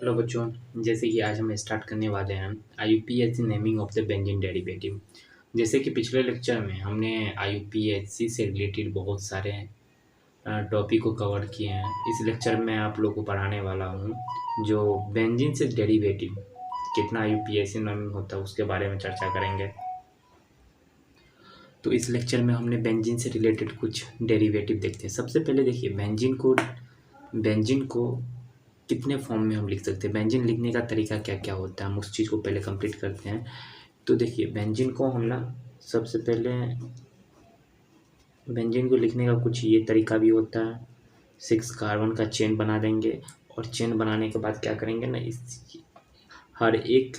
Hello बच्चों, जैसे कि आज हम स्टार्ट करने वाले हैं IUPAC naming of the benzene derivative. जैसे कि पिछले लेक्चर में हमने IUPAC से रिलेटेड बहुत सारे टॉपिक को कवर किए हैं। इस लेक्चर में आप लोग को पढ़ाने वाला हूँ जो बेंजीन से डेरिवेटिव कितना IUPAC नेमिंग होता है उसके बारे में चर्चा करेंगे। तो इस लेक्चर में हमने बेंजीन से रिलेटेड कुछ डेरिवेटिव देखते हैं। सबसे पहले देखिए बेंजीन को कितने फॉर्म में हम लिख सकते हैं, बेंजीन लिखने का तरीका क्या क्या होता है, हम उस चीज़ को पहले कंप्लीट करते हैं। तो देखिए बेंजीन को हम ना सबसे पहले बेंजीन को लिखने का कुछ ये तरीका भी होता है। 6 कार्बन का चेन बना देंगे और चेन बनाने के बाद क्या करेंगे ना, इस हर एक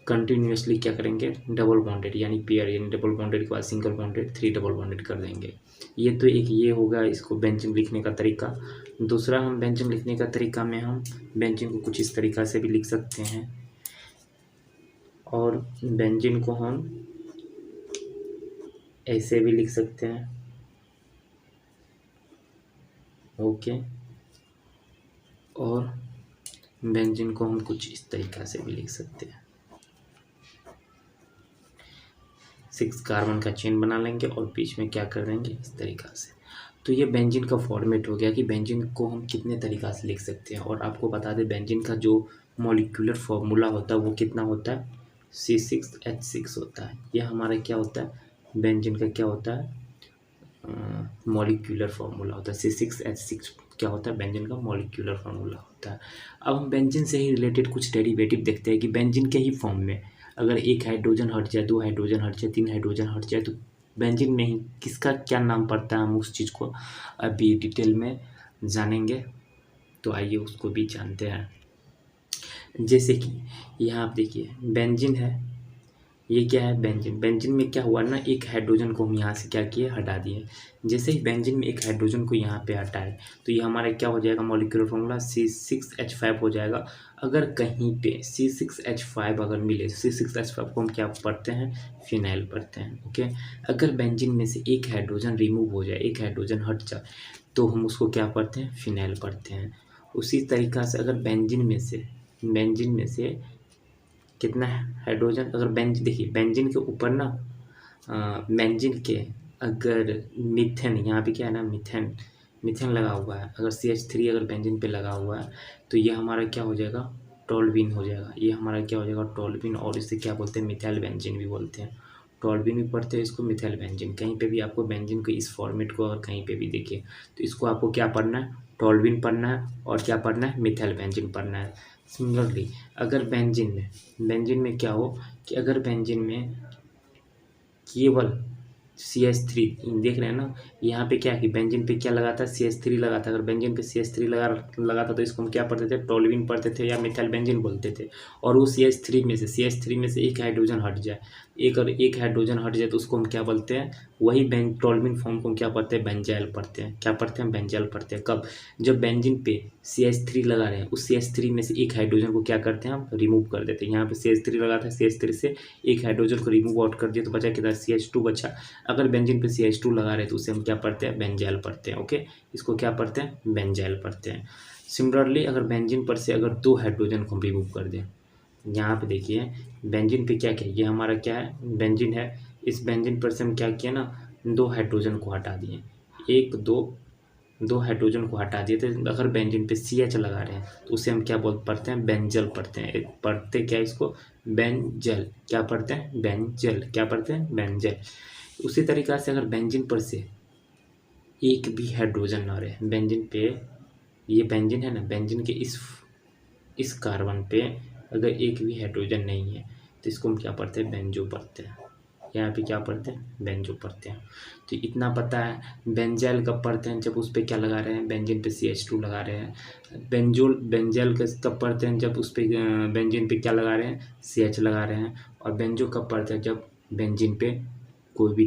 कंटिन्यूसली क्या करेंगे, डबल बॉन्डेड यानी पेयर, यानी डबल बॉन्डेड के बाद सिंगल बॉन्डेड, 3 डबल बॉन्डेड कर देंगे। ये तो एक ये होगा इसको बेंजीन लिखने का तरीका। दूसरा हम बेंजीन लिखने का तरीका में हम बेंजीन को कुछ इस तरीका से भी लिख सकते हैं और बेंजीन को हम ऐसे भी लिख सकते हैं। ओके, और बेंजीन को हम कुछ इस तरीका से भी लिख सकते हैं। 6 कार्बन का चेन बना लेंगे और बीच में क्या कर देंगे, इस तरीका से। तो ये बेंजीन का फॉर्मेट हो गया कि बेंजीन को हम कितने तरीका से लिख सकते हैं। और आपको बता दें बेंजीन का जो मॉलिक्यूलर फॉर्मूला होता है वो कितना होता है, C6H6 होता है। ये हमारा क्या होता है, बेंजीन का क्या होता है, मॉलिक्यूलर फार्मूला होता है। C6H6 क्या होता है, बेंजीन का मॉलिक्यूलर फार्मूला होता है। अब हम बेंजीन से ही रिलेटेड कुछ डेरिवेटिव देखते हैं कि बेंजीन के ही फॉर्म में अगर एक हाइड्रोजन हट जाए, 2 हाइड्रोजन हट जाए, 3 हाइड्रोजन हट जाए तो बेंजीन में ही किसका क्या नाम पड़ता है, हम उस चीज़ को अभी डिटेल में जानेंगे। तो आइए उसको भी जानते हैं। जैसे कि यहाँ आप देखिए बेंजीन है, ये क्या है, बेंजीन। बेंजीन में क्या हुआ ना, एक हाइड्रोजन को हम यहाँ से क्या किए, हटा दिए। जैसे ही बेंजीन में एक हाइड्रोजन को यहाँ पे हटाए तो ये हमारा क्या हो जाएगा, मॉलिक्यूलर फॉर्मूला C6H5 हो जाएगा। अगर कहीं पे C6H5 अगर मिले तो C6H5 को हम क्या पढ़ते हैं, फिनाइल पढ़ते हैं। ओके, अगर बेंजीन में से एक हाइड्रोजन रिमूव हो जाए, एक हाइड्रोजन हट जाए तो हम उसको क्या पढ़ते हैं, फिनाइल पढ़ते हैं। उसी तरीक़ा से अगर बेंजीन में से कितना हाइड्रोजन, अगर देखिए बेंजीन के ऊपर ना बेंजीन के अगर मीथेन, यहाँ पे क्या है ना, मीथेन लगा हुआ है, अगर CH3 अगर बेंजीन पे लगा हुआ है तो ये हमारा क्या हो जाएगा, टोल्यूइन हो जाएगा। ये हमारा क्या हो जाएगा, टोल्यूइन। और इसे क्या बोलते हैं, मिथाइल बेंजीन भी बोलते हैं। टोल्यूइन भी पढ़ते हैं इसको, मिथाइल बेंजीन। कहीं पे भी आपको बेंजीन को इस फॉर्मेट को अगर कहीं पे भी देखिए तो इसको आपको क्या पढ़ना है, टोल्यूइन पढ़ना है और क्या पढ़ना है, मिथाइल बेंजीन पढ़ना है। सिमिलरली अगर बेंजीन में क्या हो कि अगर बेंजीन में केवल CH3 देख रहे हैं ना, यहाँ पे क्या है कि बेंजीन पे क्या लगाता है, CH3 लगाता है। अगर बेंजीन पे CH3 लगाता तो इसको हम क्या पढ़ते थे, टोल्यूइन पढ़ते थे या मिथाइल बेंजीन बोलते थे। और वो CH3 में से एक हाइड्रोजन हट जाए, एक हाइड्रोजन हट जाए तो उसको हम क्या बोलते हैं, वही टोल्यूइन फॉर्म को हम क्या पढ़ते हैं, बेंजाइल पढ़ते हैं। क्या पढ़ते हैं, बेंजाइल पढ़ते हैं। कब, जब बेंजीन पे CH3 लगा रहे हैं, उस CH3 में से एक हाइड्रोजन को क्या करते हैं, हम रिमूव कर देते हैं। यहाँ पे CH3 लगा था, CH3 से एक हाइड्रोजन को रिमूव आउट कर दिया तो बचा कितना, CH2 बचा। अगर बेंजीन पे CH2 लगा रहे तो उसे हम क्या पढ़ते हैं, बेंजाइल पढ़ते हैं। ओके, इसको क्या पढ़ते हैं, बेंजाइल पढ़ते हैं। सिमिलरली अगर बेंजीन पर से अगर 2 हाइड्रोजन को रिमूव कर दें, यहाँ पे देखिए बेंजीन पे क्या किया, ये हमारा क्या है, बेंजीन है। इस बेंजीन पर से हम क्या किया ना, 2 हाइड्रोजन को हटा दिए, 2 हाइड्रोजन को हटा दिए। तो अगर बेंजीन पे CH लगा रहे हैं तो उसे हम क्या पढ़ते हैं, बेंजल पढ़ते हैं। पढ़ते क्या इसको, बेंजल। क्या पढ़ते हैं, बेंजल। क्या पढ़ते हैं, बेंजल। उसी तरीक़ा से अगर बेंजीन पर से एक भी हाइड्रोजन ना रहे, बेंजीन पे, ये बेंजीन है ना, बेंजीन के इस कार्बन पे अगर एक भी हाइड्रोजन नहीं है तो इसको हम क्या पढ़ते हैं, बेंजो पढ़ते हैं। यहाँ पे क्या पढ़ते हैं, बेंजो पढ़ते हैं। तो इतना पता है। बेंजाइल कब पढ़ते हैं, जब उस पर क्या लगा रहे हैं, बेंजीन पे CH2 लगा रहे हैं। बेंजाइल कब पढ़ते हैं, जब उस पर बेंजीन पे क्या लगा रहे हैं, CH लगा रहे हैं। और बेंजो कब पढ़ते हैं, जब बेंजीन पे कोई भी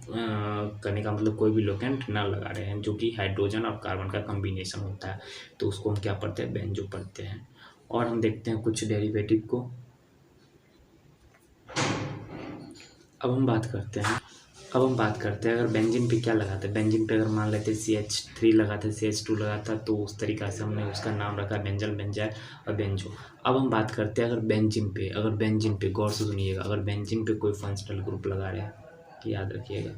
करने का मतलब कोई भी लोकेंट ना लगा रहे हैं, जो कि हाइड्रोजन और कार्बन का कम्बिनेशन होता है, तो उसको हम क्या पढ़ते हैं, बेंजो पढ़ते हैं। और हम देखते हैं कुछ डेरिवेटिव को। अब हम बात करते हैं अब हम बात करते हैं अगर बेंजीन पे क्या लगाते हैं। बेंजीन पे अगर मान लेते CH3 लगाते, CH2 लगाता, तो उस तरीक़ा से हमने उसका नाम रखा बेंजल, बेंजाइल और बेंजो। अब हम बात करते हैं अगर बेंजीन पे गौर से सुनिएगा, अगर बेंजीन पे कोई फंक्शनल ग्रुप लगा रहे हैं, याद रखिएगा,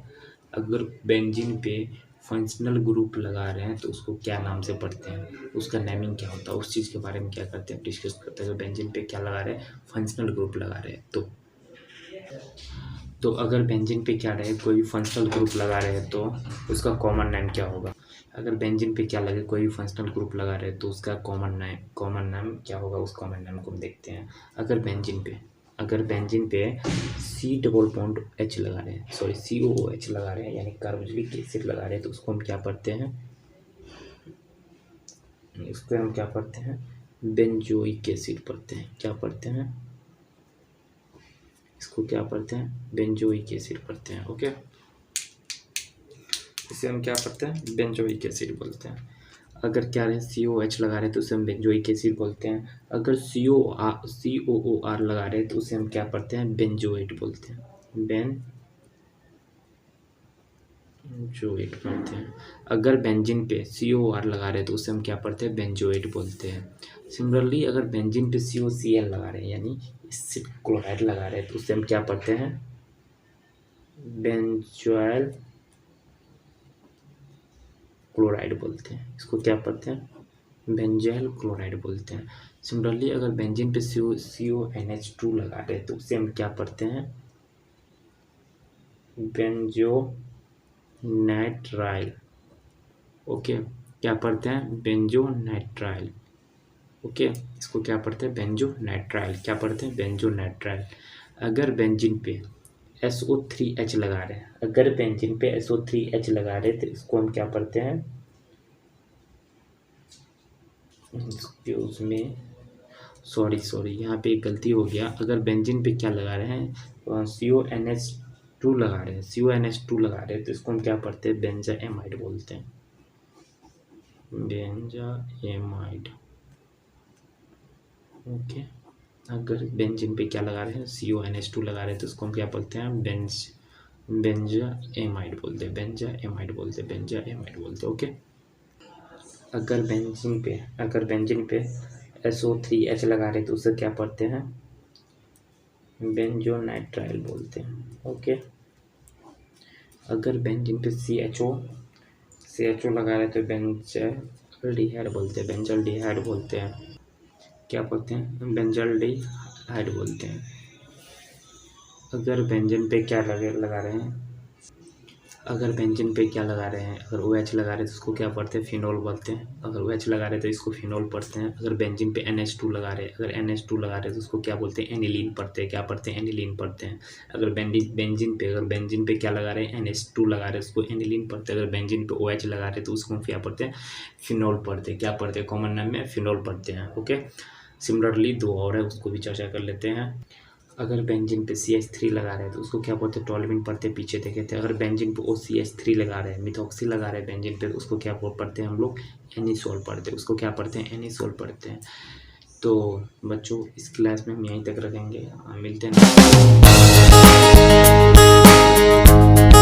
अगर बेंजीन पे फंक्शनल ग्रुप लगा रहे हैं तो उसको क्या नाम से पढ़ते हैं, उसका नेमिंग क्या होता है, उस चीज़ के बारे में क्या करते हैं, डिस्कस करते हैं। अगर बेंजीन पे क्या लगा रहे हैं, फंक्शनल ग्रुप लगा रहे हैं, तो अगर बेंजीन पे क्या रहे, कोई भी फंक्शनल ग्रुप लगा रहे हैं तो उसका कॉमन नेम क्या होगा। अगर बेंजीन पे क्या लगे, कोई भी फंक्शनल ग्रुप लगा रहे हैं तो उसका कॉमन नेम क्या होगा, उस कॉमन नेम को हम देखते हैं। अगर बेंजीन पे C डबल बॉन्ड H लगा रहे हैं, सॉरी COOH लगा रहे हैं, यानी कार्बोक्सिलिक एसिड लगा रहे हैं, तो उसको हम क्या पढ़ते हैं, बेंजोइक एसिड पढ़ते हैं। क्या पढ़ते हैं, इसको क्या पढ़ते हैं, बेंजोइक एसिड पढ़ते हैं। ओके, इसे हम क्या पढ़ते हैं, बेंजोइक एसिड बोलते हैं। अगर क्या रहे COH लगा रहे हैं तो उसे हम बेंजोइक एसिड बोलते हैं। अगर COOR लगा रहे हैं तो उसे हम क्या पढ़ते हैं, बेंजोएट बोलते हैं, बेंजोएट पढ़ते हैं। अगर बेंजीन पे COR लगा रहे हैं तो उसे हम क्या पढ़ते हैं, बेंजोएट बोलते हैं। सिमिलरली अगर बेंजीन पे COCl लगा रहे हैं, यानी एसिड क्लोराइड लगा रहे हैं, तो उसे हम क्या पढ़ते हैं, बेंजोइल क्लोराइड बोलते हैं। इसको क्या पढ़ते हैं, बेंजाइल क्लोराइड बोलते हैं। सिमिलरली अगर बेंजीन पे CONH2 लगा रहे हैं तो उसे हम क्या पढ़ते हैं, बेंजोनाइट्राइल। ओके, क्या पढ़ते हैं, बेंजोनाइट्राइल। ओके, इसको क्या पढ़ते हैं, बेंजोनाइट्राइल। क्या पढ़ते हैं, बेंजोनाइट्राइल। अगर बेंजीन पे SO3H लगा रहे हैं, तो इसको हम क्या पढ़ते हैं, उसमें सॉरी यहाँ पे एक गलती हो गया। अगर बेंजीन पे क्या लगा रहे हैं, CONH2 लगा रहे हैं, तो इसको हम क्या पढ़ते हैं, बेंजाएमाइड बोलते हैं, बेंजाएमाइड। ओके, अगर बेंजीन पे क्या लगा रहे हैं, CONH2 लगा रहे हैं, तो इसको हम क्या बोलते हैं, बेंजाएमाइड बोलते हैं, बेंजाएमाइड बोलते हैं। ओके, अगर बेंजीन पे SO3H लगा रहे हैं तो उसे क्या पढ़ते हैं, बेंजोनाइट्राइल बोलते हैं। ओके, अगर बेंजीन पे CHO लगा रहे हैं तो बेंजल्डिहाइड बोलते हैं, क्या बोलते हैं, बेंजल्डिहाइड बोलते हैं। अगर बेंजीन पे क्या लगा रहे हैं, अगर OH लगा रहे हैं तो उसको क्या पढ़ते हैं, फिनोल बोलते हैं। अगर OH लगा रहे हैं तो इसको फिनोल पढ़ते हैं। अगर बेंजीन पे NH2 लगा रहे हैं, तो उसको क्या बोलते हैं, एनिलीन पढ़ते हैं। क्या पढ़ते हैं, एनिलीन पढ़ते हैं। अगर बेंजीन पे क्या लगा रहे हैं, NH2 लगा रहे हैं, उसको एनिलीन पढ़ते हैं। अगर बेंजीन पे OH लगा रहे हैं तो उसको हम क्या पढ़ते हैं, फिनोल पढ़ते हैं। क्या पढ़ते हैं, कॉमन नेम में फिनोल पढ़ते हैं। ओके, सिमिलरली दो और है, उसको भी चर्चा कर लेते हैं। अगर बेंजीन पे CH3 लगा रहे हैं तो उसको क्या पढ़ते हैं, टोल्यूइन पढ़ते हैं, पीछे देखे थे। अगर बेंजीन पे OCH3 लगा रहे हैं, मिथॉक्सी लगा रहे हैं बेंजीन पे, तो उसको क्या पढ़ते हैं हम लोग, एनिसोल पढ़ते हैं। उसको क्या पढ़ते हैं, एनिसोल पढ़ते हैं। तो बच्चों, इस क्लास में हम यहीं तक रखेंगे, मिलते हैं।